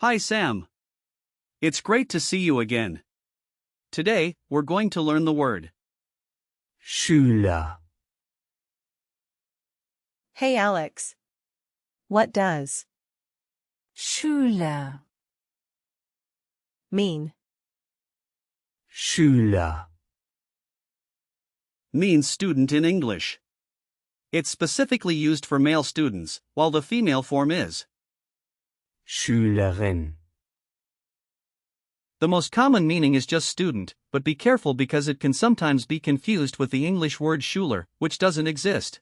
Hi Sam. It's great to see you again. Today, we're going to learn the word Schüler. Hey Alex. What does Schüler. mean? Schüler. means student in English. It's specifically used for male students, while the female form is. Schülerin. The most common meaning is just student, but be careful because it can sometimes be confused with the English word Schüler, which doesn't exist.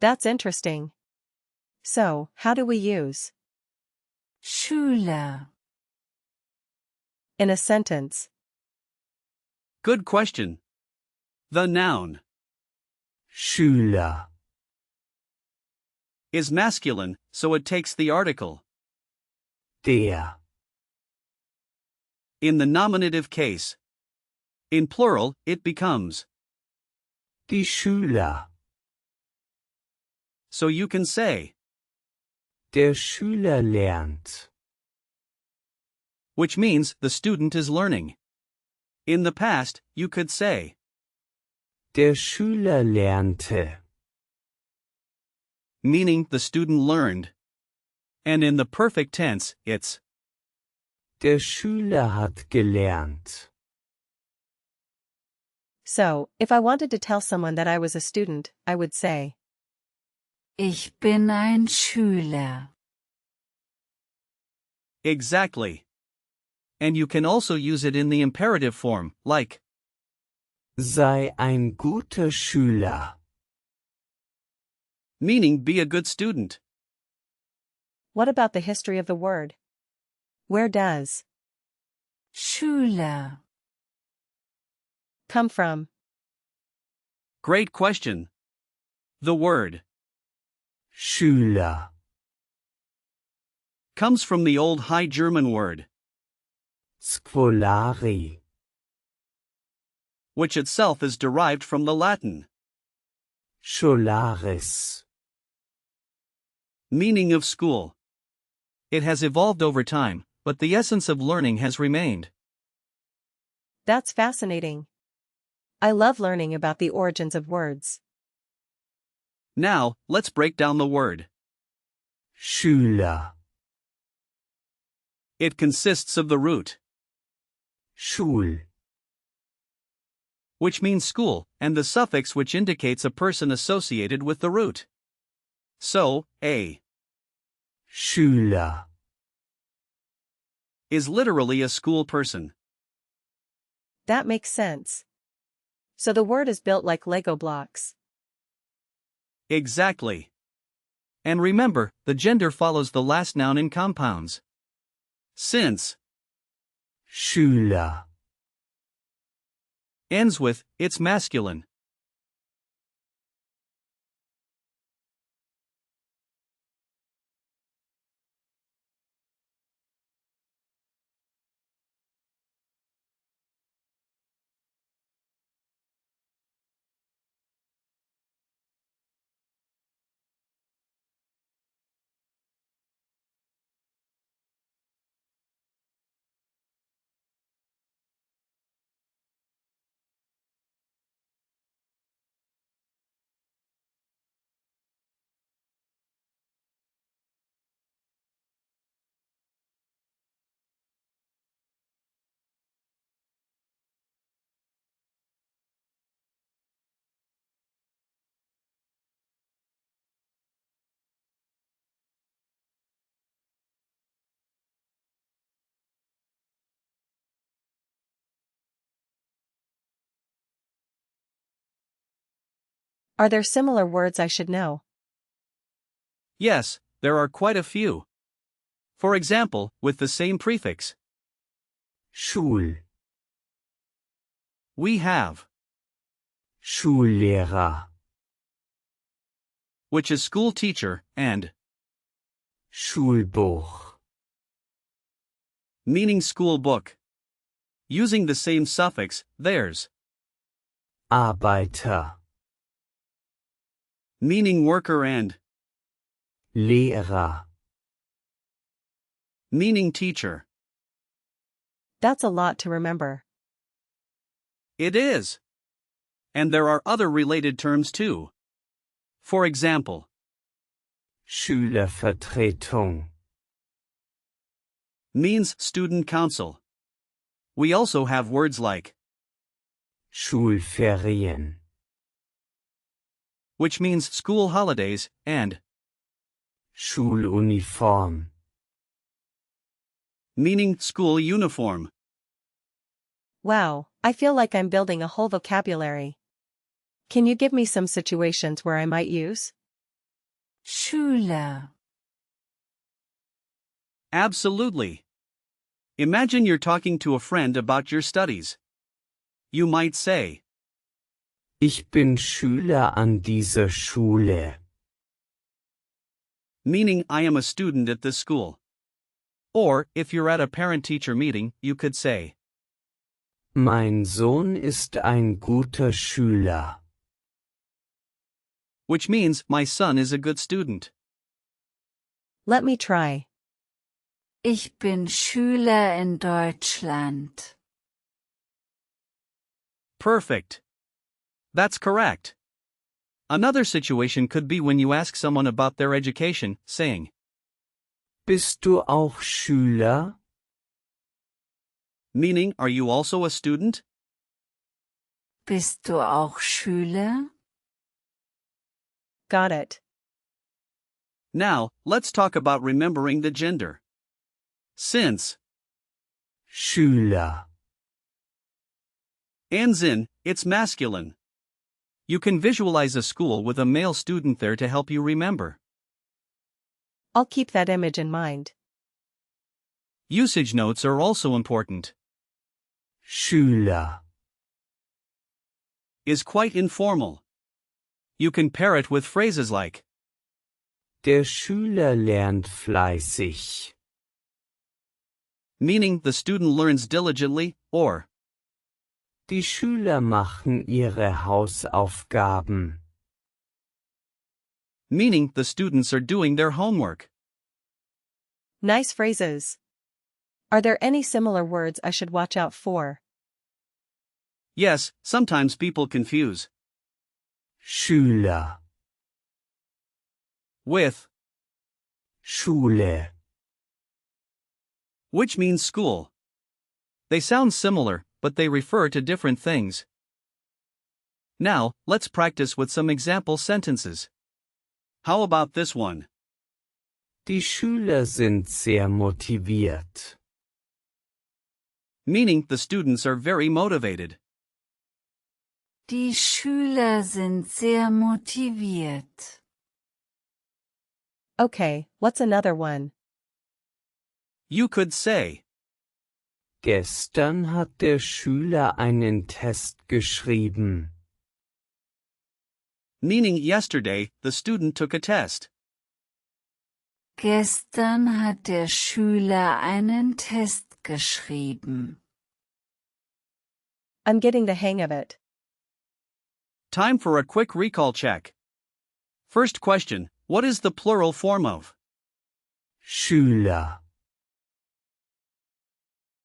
That's interesting. So, how do we use Schüler. in a sentence? Good question. The noun Schüler. is masculine, so it takes the article. Der. In the nominative case. In plural, it becomes. Die Schüler. So you can say, Der Schüler lernt. which means the student is learning. In the past, you could say, Der Schüler lernte. meaning the student learned. And in the perfect tense, it's Der Schüler hat gelernt. So, if I wanted to tell someone that I was a student, I would say, Ich bin ein Schüler. exactly. And you can also use it in the imperative form, like, Sei ein guter Schüler. meaning be a good student. what about the history of the word? Where does Schüler. come from? Great question. The word Schüler. comes from the old High German word, Scolari. which itself is derived from the Latin, Scholaris. meaning of school. It has evolved over time, but the essence of learning has remained. That's fascinating. I love learning about the origins of words. Now, let's break down the word. Schüler. It consists of the root, Schul. which means school, and the suffix which indicates a person associated with the root. So, a Schüler. is literally a school person. That makes sense. So the word is built like Lego blocks. Exactly. And remember, the gender follows the last noun in compounds. Since Schüler. ends with, it's masculine. Are there similar words I should know? Yes, there are quite a few. For example, with the same prefix, Schul. we have, Schullehrer. which is school teacher, and, Schulbuch. meaning school book. Using the same suffix, there's, Arbeiter. meaning worker, and, Lehrer. meaning teacher. That's a lot to remember. It is. And there are other related terms too. For example, Schülervertretung, means student council. We also have words like, Schulferien, which means school holidays, and Schuluniform, meaning school uniform. Wow, I feel like I'm building a whole vocabulary. Can you give me some situations where I might use? Schüler. Absolutely. Imagine you're talking to a friend about your studies. You might say, Ich bin Schüler an dieser Schule. meaning I am a student at this school. Or, if you're at a parent-teacher meeting, you could say, Mein Sohn ist ein guter Schüler. which means my son is a good student. Let me try. Ich bin Schüler in Deutschland. Perfect. That's correct. Another situation could be when you ask someone about their education, saying, Bist du auch Schüler? meaning, are you also a student? Bist du auch Schüler? Got it. Now, let's talk about remembering the gender. Since Schüler, ends in, it's masculine. You can visualize a school with a male student there to help you remember. I'll keep that image in mind. Usage notes are also important. Schüler, Is quite informal. You can pair it with phrases like, der Schüler lernt fleißig. meaning the student learns diligently, or Die Schüler machen ihre Hausaufgaben. meaning the students are doing their homework. Nice phrases. Are there any similar words I should watch out for? Yes, sometimes people confuse Schüler, with, Schule, which means school. They sound similar, but they refer to different things. Now, let's practice with some example sentences. How about this one? Die Schüler sind sehr motiviert. Meaning the students are very motivated. Die Schüler sind sehr motiviert. Okay, what's another one? You could say, Gestern hat der Schüler einen Test geschrieben. meaning yesterday, the student took a test. Gestern hat der Schüler einen Test geschrieben. I'm getting the hang of it. Time for a quick recall check. First question, what is the plural form of? Schüler,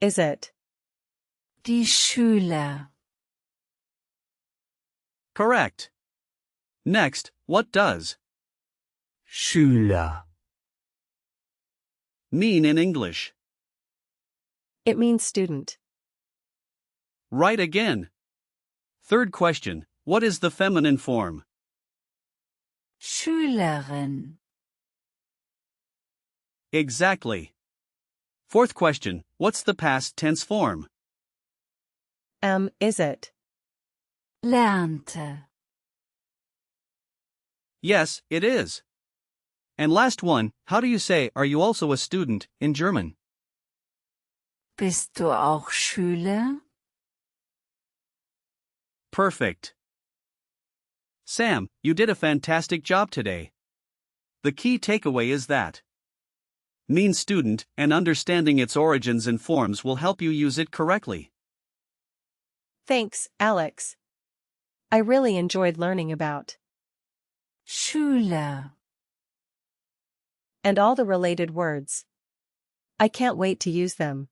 Is it? Die Schüler. Correct. Next, what does Schüler, mean in English? It means student. Right again. Third question, what is the feminine form? Schülerin. Exactly. Fourth question, what's the past tense form? Is it? Lernte. Yes, it is. And last one, how do you say, are you also a student, in German? Bist du auch Schüler? Perfect. Sam, you did a fantastic job today. The key takeaway is that mean student and understanding its origins and forms will help you use it correctly. Thanks, Alex. I really enjoyed learning about Schüler. and all the related words. I can't wait to use them.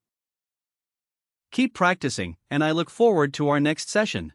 Keep practicing, and I look forward to our next session.